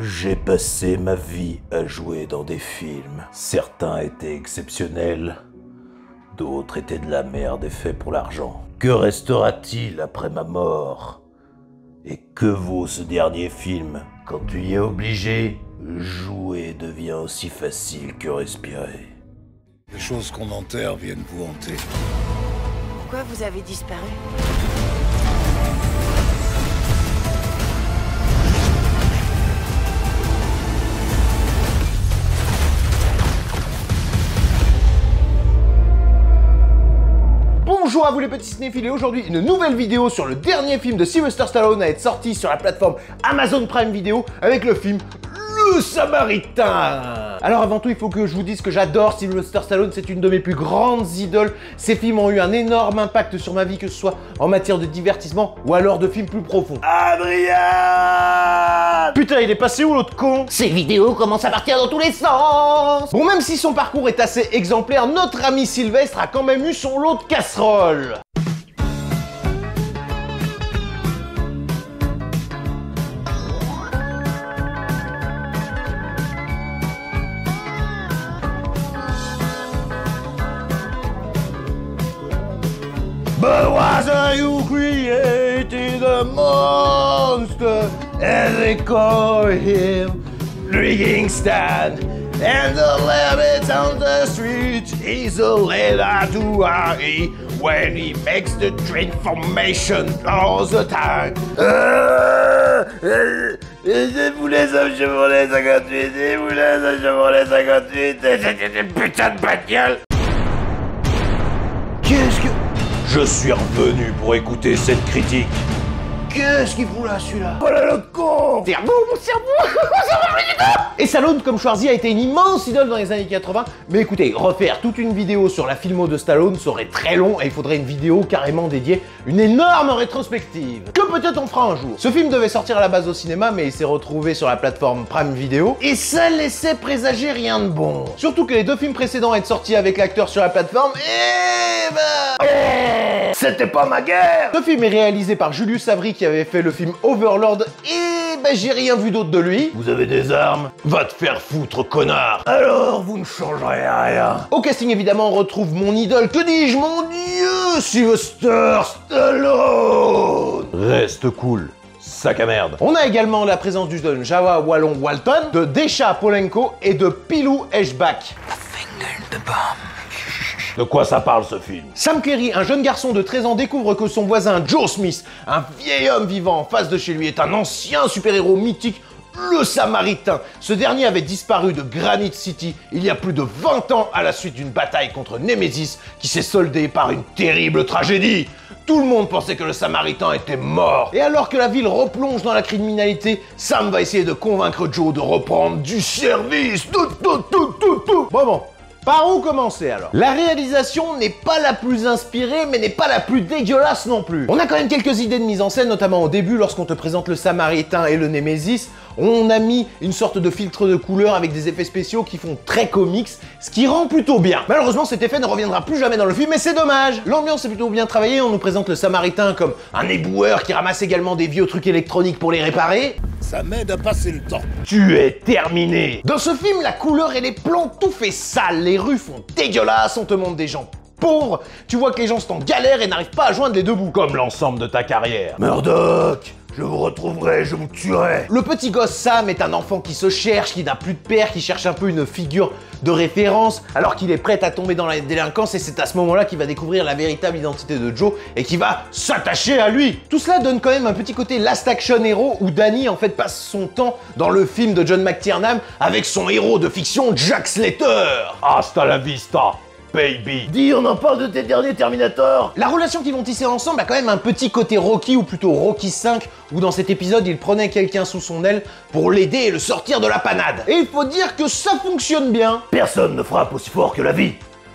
J'ai passé ma vie à jouer dans des films. Certains étaient exceptionnels, d'autres étaient de la merde et faits pour l'argent. Que restera-t-il après ma mort? Et que vaut ce dernier film? Quand tu y es obligé, jouer devient aussi facile que respirer. Les choses qu'on enterre viennent vous hanter. Pourquoi vous avez disparu? Bonjour à vous les petits cinéphiles et aujourd'hui une nouvelle vidéo sur le dernier film de Sylvester Stallone à être sorti sur la plateforme Amazon Prime Video avec le film Le Samaritain. Alors avant tout il faut que je vous dise que j'adore Sylvester Stallone, c'est une de mes plus grandes idoles. Ces films ont eu un énorme impact sur ma vie, que ce soit en matière de divertissement ou alors de films plus profonds. Adrien! Putain, il est passé où l'autre con? Ces vidéos commencent à partir dans tous les sens. Bon, même si son parcours est assez exemplaire, notre ami Sylvestre a quand même eu son lot de casseroles. But wasn't you created a monster, as they call him, drinking stand, and the rabbits on the street is a letter to Harry when he makes the transformation all the time. Je voulais ça Chevrolet 58, je voulais ça Chevrolet 58, c'était une putain de bagnole. Qu'est-ce que... Je suis revenu pour écouter cette critique. Qu'est-ce qu'il fout là, celui-là? Voilà l'autre con! Cerveau, mon cerveau! Et Stallone, comme Schwarzy, a été une immense idole dans les années 80. Mais écoutez, refaire toute une vidéo sur la filmo de Stallone serait très long et il faudrait une vidéo carrément dédiée, une énorme rétrospective. Que peut-être on fera un jour. Ce film devait sortir à la base au cinéma, mais il s'est retrouvé sur la plateforme Prime Video. Et ça laissait présager rien de bon. Surtout que les deux films précédents étaient sortis avec l'acteur sur la plateforme, et bah... C'était pas ma guerre! Ce film est réalisé par Julius Avery qui avait fait le film Overlord et ben j'ai rien vu d'autre de lui. Vous avez des armes? Va te faire foutre, connard! Alors, vous ne changerez rien. Au casting évidemment on retrouve mon idole, que dis-je, mon dieu, Sylvester Stallone. Reste cool, sac à merde. On a également la présence du jeune Jawa Wallon Walton, de Desha Polenko et de Pilou Eshbak. De quoi ça parle ce film? Sam Clary, un jeune garçon de 13 ans, découvre que son voisin Joe Smith, un vieil homme vivant en face de chez lui, est un ancien super-héros mythique, le Samaritain. Ce dernier avait disparu de Granite City il y a plus de 20 ans à la suite d'une bataille contre Nemesis qui s'est soldée par une terrible tragédie. Tout le monde pensait que le Samaritain était mort. Et alors que la ville replonge dans la criminalité, Sam va essayer de convaincre Joe de reprendre du service. Bon. Par où commencer alors? La réalisation n'est pas la plus inspirée, mais n'est pas la plus dégueulasse non plus. On a quand même quelques idées de mise en scène, notamment au début, lorsqu'on te présente le Samaritain et le Nemesis. On a mis une sorte de filtre de couleur avec des effets spéciaux qui font très comics, ce qui rend plutôt bien. Malheureusement, cet effet ne reviendra plus jamais dans le film, mais c'est dommage. L'ambiance est plutôt bien travaillée, on nous présente le Samaritain comme un éboueur qui ramasse également des vieux trucs électroniques pour les réparer. Ça m'aide à passer le temps. Tu es terminé. Dans ce film, la couleur et les plans, tout fait sale, les rues font dégueulasse, on te montre des gens pauvres, tu vois que les gens sont en galère et n'arrivent pas à joindre les deux bouts. Comme l'ensemble de ta carrière. Murdoch, je vous retrouverai, je vous tuerai. Le petit gosse Sam est un enfant qui se cherche, qui n'a plus de père, qui cherche un peu une figure de référence, alors qu'il est prêt à tomber dans la délinquance, et c'est à ce moment-là qu'il va découvrir la véritable identité de Joe et qui va s'attacher à lui. Tout cela donne quand même un petit côté Last Action Hero où Danny en fait passe son temps dans le film de John McTiernan avec son héros de fiction Jack Slater. Hasta la vista, baby. Dis, on en parle de tes derniers Terminator? La relation qu'ils vont tisser ensemble a quand même un petit côté Rocky, ou plutôt Rocky 5, où dans cet épisode, il prenait quelqu'un sous son aile pour l'aider et le sortir de la panade. Et il faut dire que ça fonctionne bien. Personne ne frappe aussi fort que la vie.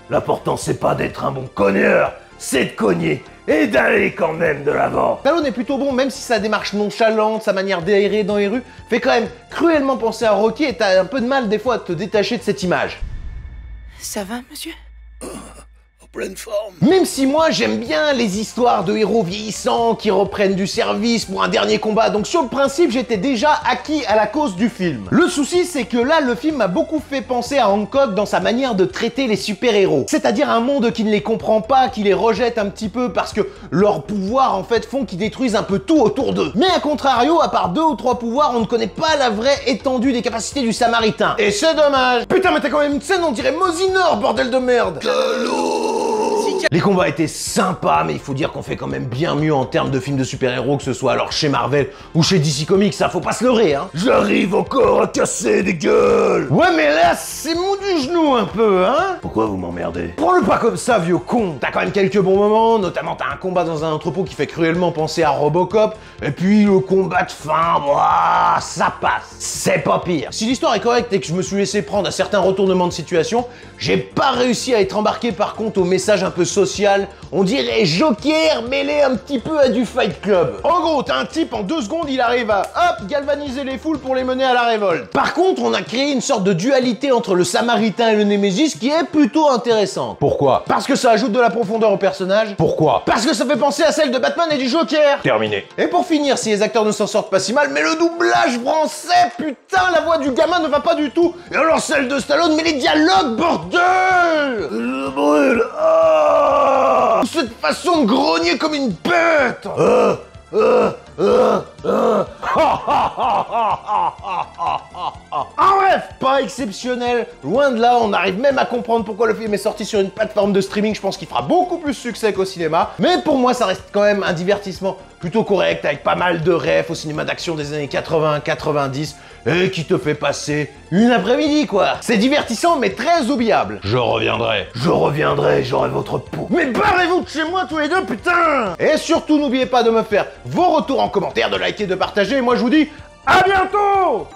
L'important, c'est pas d'être un bon cogneur, c'est de cogner et d'aller quand même de l'avant. Stallone est plutôt bon, même si sa démarche nonchalante, sa manière d'errer dans les rues, fait quand même cruellement penser à Rocky, et t'as un peu de mal des fois à te détacher de cette image. Ça va, monsieur? pleine forme. Même si moi j'aime bien les histoires de héros vieillissants qui reprennent du service pour un dernier combat, donc sur le principe j'étais déjà acquis à la cause du film. Le souci c'est que là le film m'a beaucoup fait penser à Hancock dans sa manière de traiter les super-héros. C'est-à-dire un monde qui ne les comprend pas, qui les rejette un petit peu parce que leurs pouvoirs en fait font qu'ils détruisent un peu tout autour d'eux. Mais à contrario, à part 2 ou 3 pouvoirs, on ne connaît pas la vraie étendue des capacités du Samaritain. Et c'est dommage. Putain mais t'as quand même une scène on dirait Mosinor, bordel de merde. Les combats étaient sympas, mais il faut dire qu'on fait quand même bien mieux en termes de films de super-héros, que ce soit alors chez Marvel ou chez DC Comics, ça faut pas se leurrer, hein. J'arrive encore à casser des gueules. Ouais, mais là, c'est mou du genou un peu, hein. Pourquoi vous m'emmerdez? Prends-le pas comme ça, vieux con. T'as quand même quelques bons moments, notamment t'as un combat dans un entrepôt qui fait cruellement penser à Robocop, et puis le combat de fin, ouah, ça passe. C'est pas pire. Si l'histoire est correcte et que je me suis laissé prendre à certains retournements de situation, j'ai pas réussi à être embarqué par contre au message un peu social, on dirait Joker mêlé un petit peu à du Fight Club. En gros, t'as un type, en 2 secondes, il arrive à, hop, galvaniser les foules pour les mener à la révolte. Par contre, on a créé une sorte de dualité entre le Samaritain et le Némésis qui est plutôt intéressante. Pourquoi? Parce que ça ajoute de la profondeur au personnage. Pourquoi? Parce que ça fait penser à celle de Batman et du Joker. Terminé. Et pour finir, si les acteurs ne s'en sortent pas si mal, mais le doublage français, putain, la voix du gamin ne va pas du tout. Et alors celle de Stallone, mais les dialogues, bordel! Je brûle. Ah! Cette façon de grogner comme une bête! En bref, pas exceptionnel, loin de là, on arrive même à comprendre pourquoi le film est sorti sur une plateforme de streaming, je pense qu'il fera beaucoup plus succès qu'au cinéma, mais pour moi ça reste quand même un divertissement plutôt correct, avec pas mal de refs au cinéma d'action des années 80-90, et qui te fait passer une après-midi quoi. C'est divertissant mais très oubliable. Je reviendrai, j'aurai votre peau. Mais barrez-vous de chez moi tous les deux, putain! Et surtout n'oubliez pas de me faire vos retours en commentaire, de liker, de partager, et moi je vous dis à bientôt!